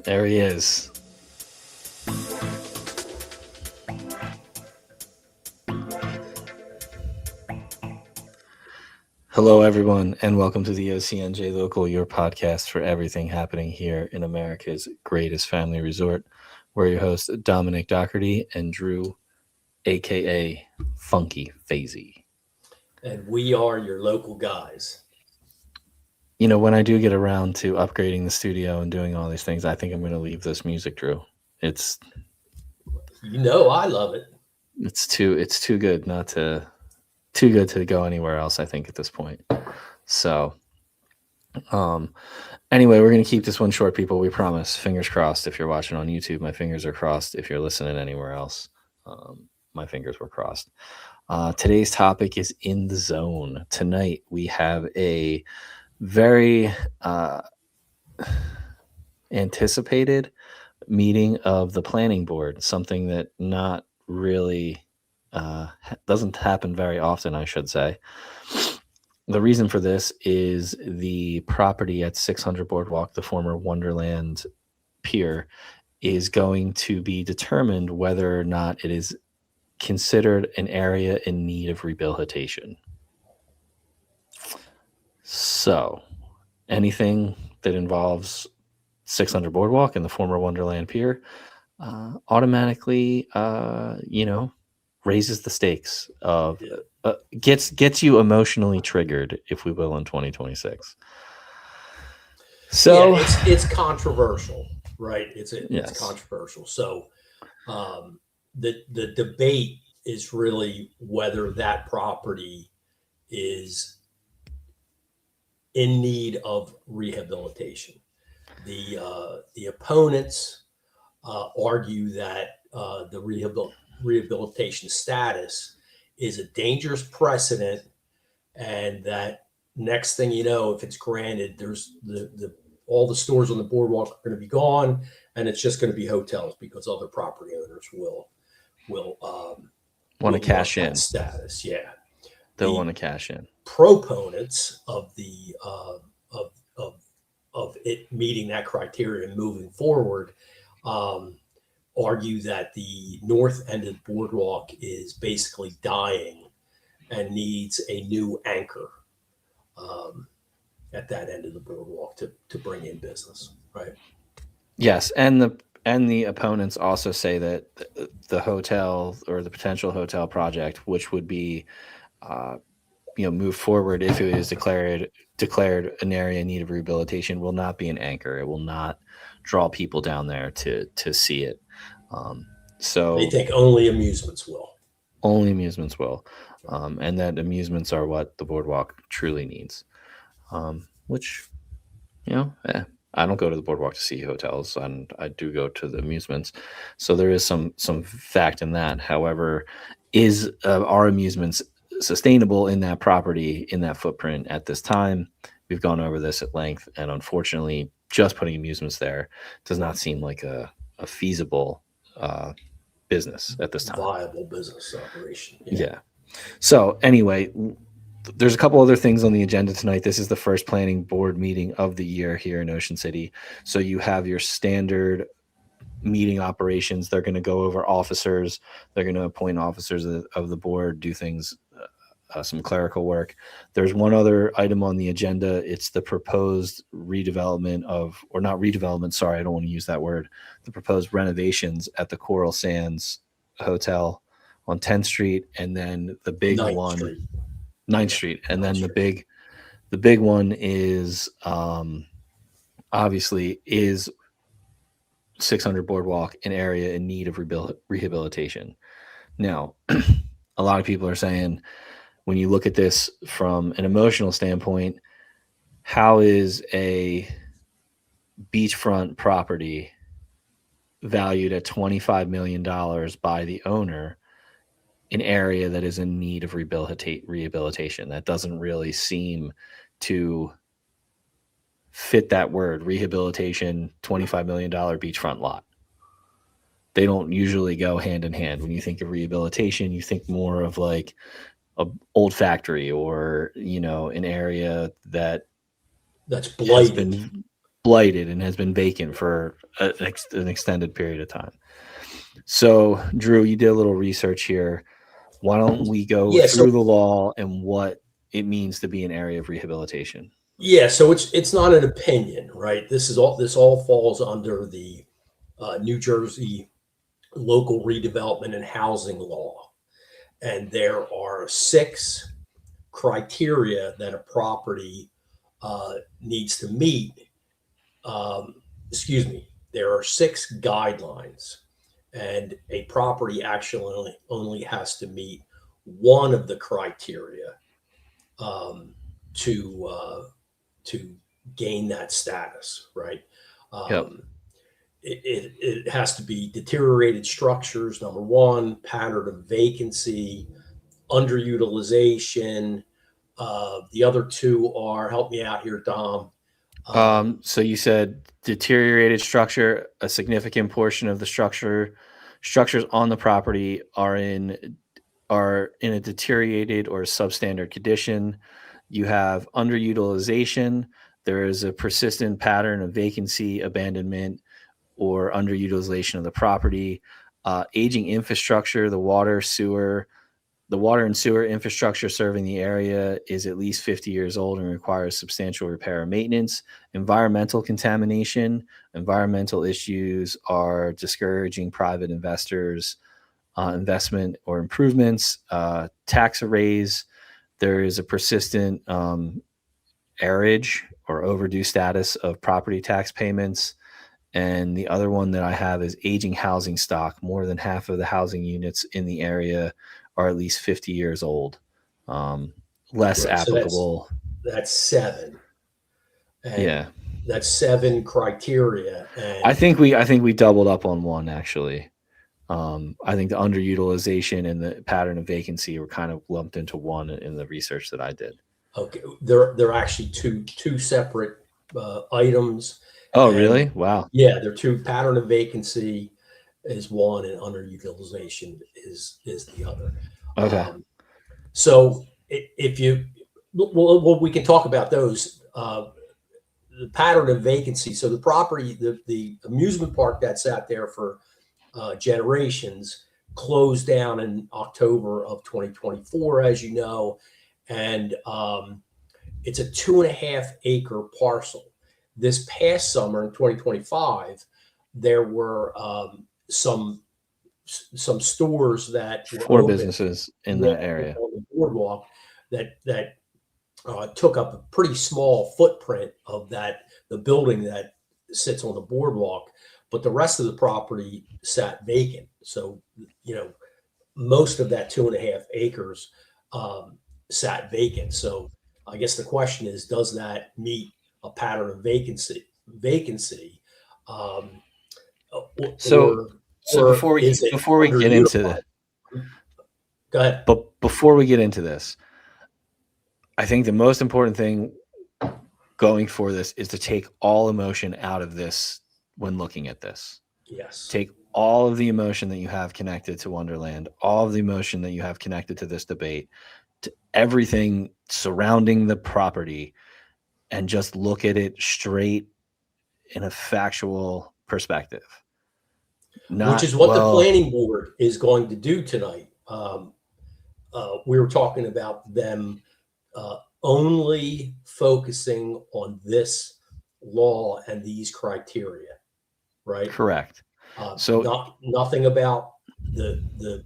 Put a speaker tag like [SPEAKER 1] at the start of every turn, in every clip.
[SPEAKER 1] There he is. Hello, everyone, and welcome to the OCNJ Local, your podcast for everything happening here in America's greatest family resort. We're your hosts, Dominic Dougherty and Drew, aka Funky Fasy.
[SPEAKER 2] And we are your local guys.
[SPEAKER 1] You know, when I do get around to upgrading the studio and doing all these things, I think I'm going to leave this music, Drew. It's
[SPEAKER 2] I love it.
[SPEAKER 1] it's too good not to too good to go anywhere else, I think, at this point. So, anyway, we're going to keep this one short, people. We promise. Fingers crossed. If you're watching on YouTube, my fingers are crossed. If you're listening anywhere else, my fingers were crossed. Today's topic is in the zone. Tonight, we have a very anticipated meeting of the planning board, something that not really doesn't happen very often, I should say. The reason for this is the property at 600 Boardwalk, the former Wonderland pier, is going to be determined whether or not it is considered an area in need of rehabilitation. So, anything that involves 600 Boardwalk and the former Wonderland pier automatically, raises the stakes of gets you emotionally triggered, if we will, in 2026. So
[SPEAKER 2] it's controversial, right? It's
[SPEAKER 1] Yes.
[SPEAKER 2] controversial. So the debate is really whether that property is in need of rehabilitation. The opponents argue that the rehabilitation status is a dangerous precedent, and that next thing you know, if it's granted, there's all the stores on the boardwalk are going to be gone, and it's just going to be hotels because other property owners will
[SPEAKER 1] want to cash in
[SPEAKER 2] status. Yeah,
[SPEAKER 1] they'll want to cash in.
[SPEAKER 2] Proponents of the of it meeting that criteria and moving forward argue that the north end of the boardwalk is basically dying and needs a new anchor at that end of the boardwalk to bring in business, right?
[SPEAKER 1] Yes, and the opponents also say that the hotel or the potential hotel project, which would be move forward if it is declared an area in need of rehabilitation, will not be an anchor. It will not draw people down there to see it. So
[SPEAKER 2] they think only amusements will.
[SPEAKER 1] Only amusements will, and that amusements are what the boardwalk truly needs. Which, I don't go to the boardwalk to see hotels, and I do go to the amusements. So there is some fact in that. However, is our amusements sustainable in that property, in that footprint at this time? We've gone over this at length, and unfortunately, just putting amusements there does not seem like a feasible business at this time.
[SPEAKER 2] Viable business operation.
[SPEAKER 1] Yeah. So anyway, there's a couple other things on the agenda tonight. This is the first planning board meeting of the year here in Ocean City. So you have your standard meeting operations. They're going to go over officers. They're going to appoint officers of the board, do things, some clerical work. There's one other item on the agenda. It's the proposed redevelopment or not redevelopment, sorry, I don't want to use that word. The proposed renovations at the Coral Sands Hotel on 10th Street, and then the big 9th Street. And then the big one is obviously is 600 Boardwalk, an area in need of rehabilitation. Now, a lot of people are saying, when you look at this from an emotional standpoint, how is a beachfront property valued at $25 million by the owner an area that is in need of rehabilitation? That doesn't really seem to fit that word, rehabilitation, $25 million beachfront lot. They don't usually go hand in hand. When you think of rehabilitation, you think more of like a old factory or, an area that
[SPEAKER 2] That's
[SPEAKER 1] has
[SPEAKER 2] blighted.
[SPEAKER 1] been blighted and has been vacant for an extended period of time. So, Drew, you did a little research here. Why don't we go
[SPEAKER 2] Yeah. So
[SPEAKER 1] through the law and what it means to be an area of rehabilitation?
[SPEAKER 2] yeah. So it's not an opinion, right? This all falls under the New Jersey local redevelopment and housing law, and there are 6 criteria that a property needs to meet. Excuse me. There are 6 guidelines, and a property actually only has to meet one of the criteria um, to to gain that status, right?
[SPEAKER 1] Yep.
[SPEAKER 2] Um, it has to be deteriorated structures, number one, pattern of vacancy, underutilization. The other 2 are, help me out here, Dom.
[SPEAKER 1] So you said deteriorated structure, a significant portion of the structures on the property are in a deteriorated or substandard condition. You have underutilization. There is a persistent pattern of vacancy, abandonment, or underutilization of the property. Aging infrastructure, the water and sewer infrastructure serving the area is at least 50 years old and requires substantial repair and maintenance. Environmental contamination. Environmental issues are discouraging private investors' investment or improvements. Tax arrays. There is a persistent arrearage or overdue status of property tax payments. And the other one that I have is aging housing stock. More than half of the housing units in the area are at least 50 years old. Um, Less
[SPEAKER 2] Right. So
[SPEAKER 1] applicable.
[SPEAKER 2] that's 7, and
[SPEAKER 1] Yeah.
[SPEAKER 2] that's 7 criteria,
[SPEAKER 1] I
[SPEAKER 2] and
[SPEAKER 1] think we doubled up on one actually. I think the underutilization and the pattern of vacancy were kind of lumped into one in the research that I did.
[SPEAKER 2] okay, they're actually two separate items,
[SPEAKER 1] Oh,
[SPEAKER 2] and
[SPEAKER 1] really? Wow.
[SPEAKER 2] yeah, they're 2. Pattern of vacancy is one, and underutilization is the other.
[SPEAKER 1] Okay.
[SPEAKER 2] So if you, well, we can talk about those. The pattern of vacancy. So the property, the amusement park that sat there for generations closed down in October of 2024, as you know, and it's a 2.5 acre parcel. This past summer in 2025, there were some stores that were
[SPEAKER 1] 4
[SPEAKER 2] open,
[SPEAKER 1] businesses in
[SPEAKER 2] yeah,
[SPEAKER 1] that area.
[SPEAKER 2] on the boardwalk that took up a pretty small footprint of the building that sits on the boardwalk, but the rest of the property sat vacant. So, you know, most of that 2.5 acres sat vacant. So, I guess the question is, does that meet a pattern of vacancy, um,
[SPEAKER 1] So
[SPEAKER 2] or
[SPEAKER 1] so before we
[SPEAKER 2] is it
[SPEAKER 1] before we get into
[SPEAKER 2] underutilized?
[SPEAKER 1] the
[SPEAKER 2] Go ahead.
[SPEAKER 1] but before we get into this, I think the most important thing going for this is to take all emotion out of this when looking at this.
[SPEAKER 2] Yes.
[SPEAKER 1] Take all of the emotion that you have connected to Wonderland, all of the emotion that you have connected to this debate, to everything surrounding the property, and just look at it straight in a factual perspective.
[SPEAKER 2] Which
[SPEAKER 1] Not,
[SPEAKER 2] is what the
[SPEAKER 1] well,
[SPEAKER 2] planning board is going to do tonight. We were talking about them only focusing on this law and these criteria, right?
[SPEAKER 1] correct. So,
[SPEAKER 2] Not nothing about the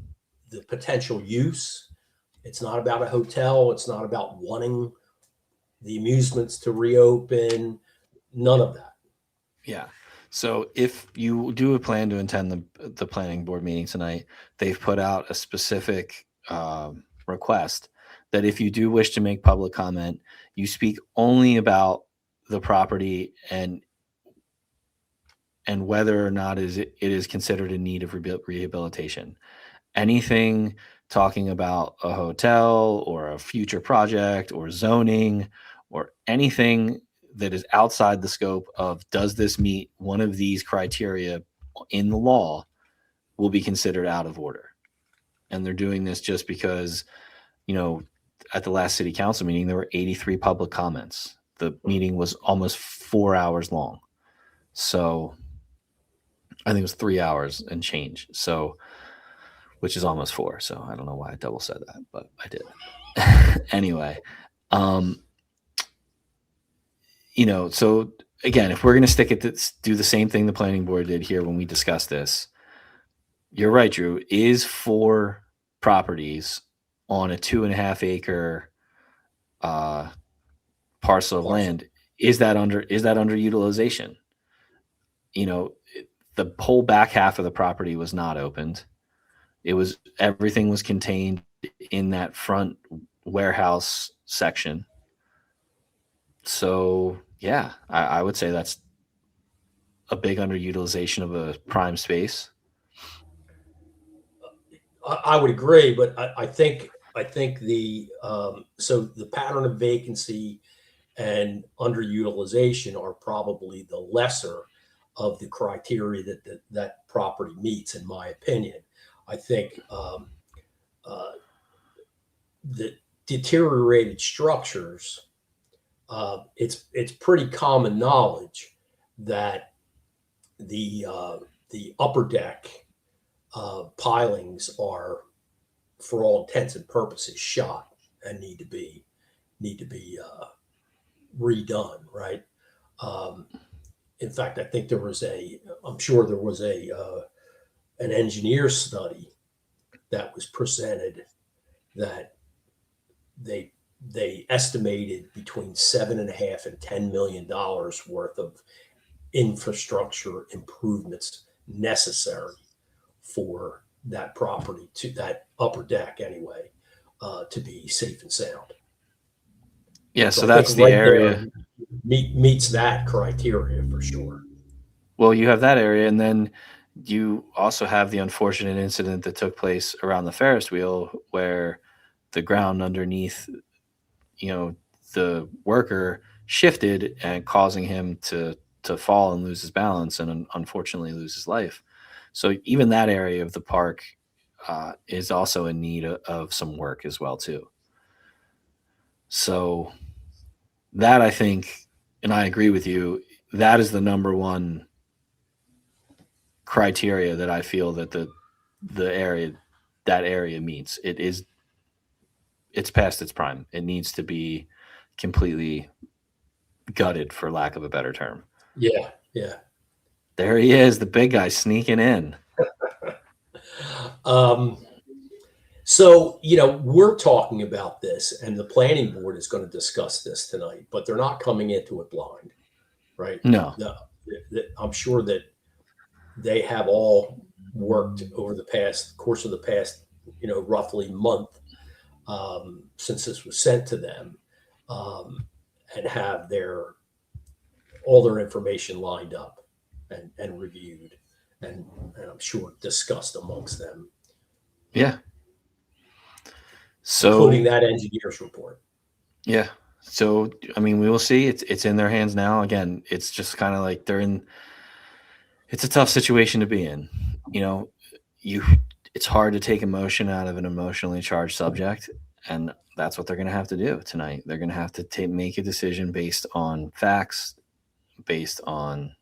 [SPEAKER 2] potential use. It's not about a hotel. It's not about wanting the amusements to reopen. None of that.
[SPEAKER 1] yeah. So if you do plan to attend the planning board meeting tonight, they've put out a specific request that if you do wish to make public comment, you speak only about the property and whether or not it is considered in need of rehabilitation. Anything talking about a hotel or a future project or zoning or anything that is outside the scope of does this meet one of these criteria in the law will be considered out of order. And they're doing this just because, you know, at the last city council meeting, there were 83 public comments. the meeting was almost 4 hours long. So I think it was 3 hours and change. So, which is almost four. So I don't know why I double said that, but I did. Anyway, um, so again, if we're going to stick at this, do the same thing the planning board did here when we discussed this, you're right, Drew, is 4 properties on a 2.5 acre parcel of land, is that underutilization? The whole back half of the property was not opened. Everything was contained in that front warehouse section. So yeah, I would say that's a big underutilization of a prime space.
[SPEAKER 2] I would agree, but I think so the pattern of vacancy and underutilization are probably the lesser of the criteria that property meets, in my opinion. I think the deteriorated structures. It's pretty common knowledge that the upper deck pilings are, for all intents and purposes, shot and need to be redone. Right. Um, in fact, I think I'm sure there was an engineer study that was presented that they estimated between $7.5 and $10 million worth of infrastructure improvements necessary for that property, to that upper deck anyway, to be safe and sound.
[SPEAKER 1] Yeah,
[SPEAKER 2] So
[SPEAKER 1] so
[SPEAKER 2] I think
[SPEAKER 1] that's the
[SPEAKER 2] right
[SPEAKER 1] area.
[SPEAKER 2] there meets that criteria for sure.
[SPEAKER 1] Well, you have that area, and then you also have the unfortunate incident that took place around the Ferris wheel where the ground underneath, the worker shifted and causing him to fall and lose his balance and unfortunately lose his life. So even that area of the park is also in need of some work as well too. So that, I think, and I agree with you, that is the number one criteria that I feel that the area that area meets. It's past its prime. It needs to be completely gutted, for lack of a better term.
[SPEAKER 2] Yeah, yeah.
[SPEAKER 1] There he is, the big guy sneaking in.
[SPEAKER 2] Um, so, we're talking about this, and the planning board is going to discuss this tonight, but they're not coming into it blind, right?
[SPEAKER 1] No.
[SPEAKER 2] I'm sure that they have all worked over the course of the past, roughly month, since this was sent to them, um, and have all their information lined up and reviewed, and I'm sure discussed amongst them,
[SPEAKER 1] Yeah. So
[SPEAKER 2] including that engineer's report.
[SPEAKER 1] yeah. So I mean, we will see. It's in their hands now. Again, it's just kind of like it's a tough situation to be in. You know, you it's hard to take emotion out of an emotionally charged subject, and that's what they're going to have to do tonight. They're going to have to make a decision based on facts, based on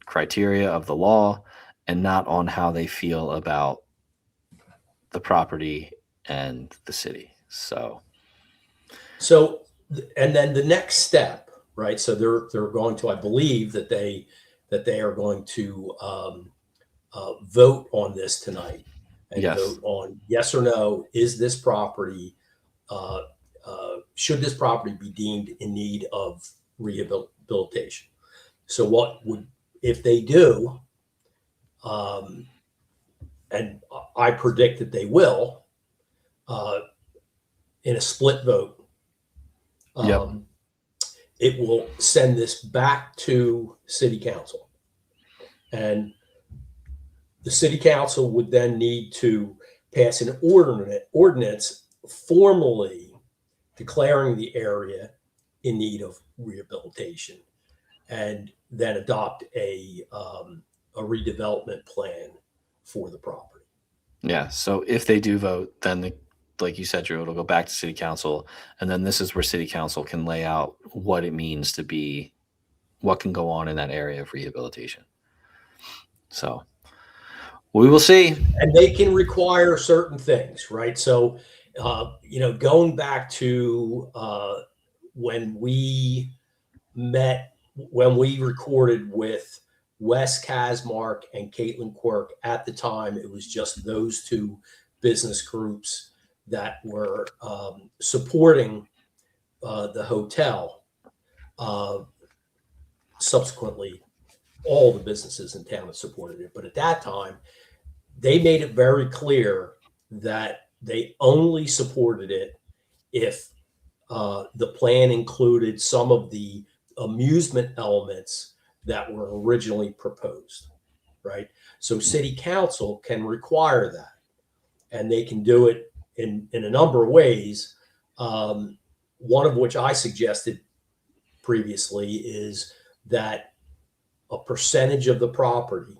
[SPEAKER 1] criteria of the law, and not on how they feel about the property and the city.
[SPEAKER 2] So, and then the next step, right? So they're going to, I believe that they are going to vote on this tonight and
[SPEAKER 1] Yes.
[SPEAKER 2] vote on yes or no. Is this property should this property be deemed in need of rehabilitation? So what would, if they do, um, and I predict that they will, uh, in a split vote,
[SPEAKER 1] Yep.
[SPEAKER 2] um, it will send this back to city council. And the city council would then need to pass an ordinance formally declaring the area in need of rehabilitation, and then adopt a redevelopment plan for the property.
[SPEAKER 1] Yeah. So if they do vote, then like you said, Drew, it'll go back to city council, and then this is where city council can lay out what it means to be, what can go on in that area of rehabilitation. So we will see.
[SPEAKER 2] And they can require certain things, right? So, going back to when we met, when we recorded with Wes Kasmark and Caitlin Quirk, at the time, it was just those two business groups that were supporting the hotel. Subsequently, all the businesses in town have supported it. But at that time, they made it very clear that they only supported it if the plan included some of the amusement elements that were originally proposed, right? So city council can require that, and they can do it in a number of ways. One of which I suggested previously is that a percentage of the property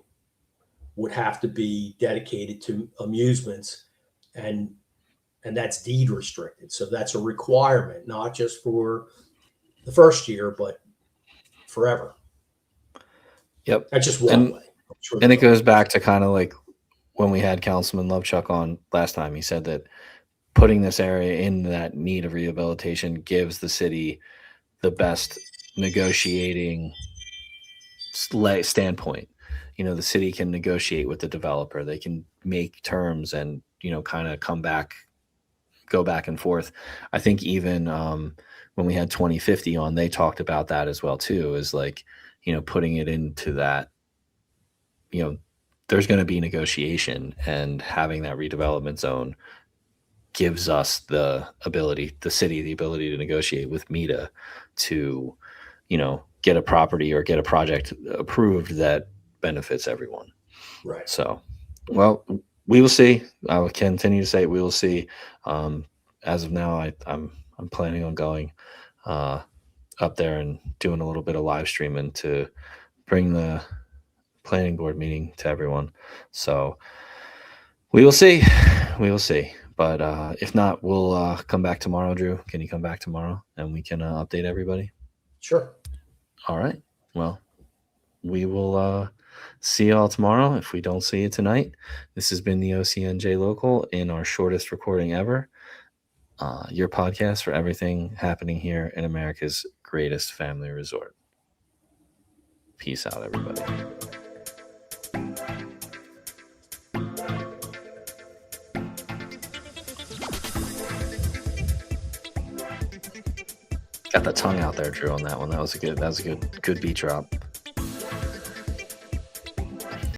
[SPEAKER 2] would have to be dedicated to amusements, and that's deed restricted. So that's a requirement, not just for the first year, but forever.
[SPEAKER 1] Yep.
[SPEAKER 2] That's just one way. Sure,
[SPEAKER 1] and it goes back to kind of like when we had Councilman Lovechuck on last time. He said that putting this area in that need of rehabilitation gives the city the best negotiating standpoint. The city can negotiate with the developer. They can make terms and, kind of go back and forth. I think even when we had 2050 on, they talked about that as well too, is like, putting it into that, there's going to be negotiation, and having that redevelopment zone gives us the city, the ability to negotiate with META to, get a property or get a project approved that benefits everyone.
[SPEAKER 2] right.
[SPEAKER 1] So, well, we will see. I will continue to say we will see. As of now, I'm planning on going up there and doing a little bit of live streaming to bring the planning board meeting to everyone. So we will see. We will see. But if not, we'll come back tomorrow. Drew, can you come back tomorrow and we can update everybody?
[SPEAKER 2] Sure.
[SPEAKER 1] All right. Well, we will see you all tomorrow if we don't see you tonight. This has been the OCNJ Local in our shortest recording ever. Your podcast for everything happening here in America's greatest family resort. Peace out, everybody. Got the tongue out there, Drew, on that one. That was a good beat drop.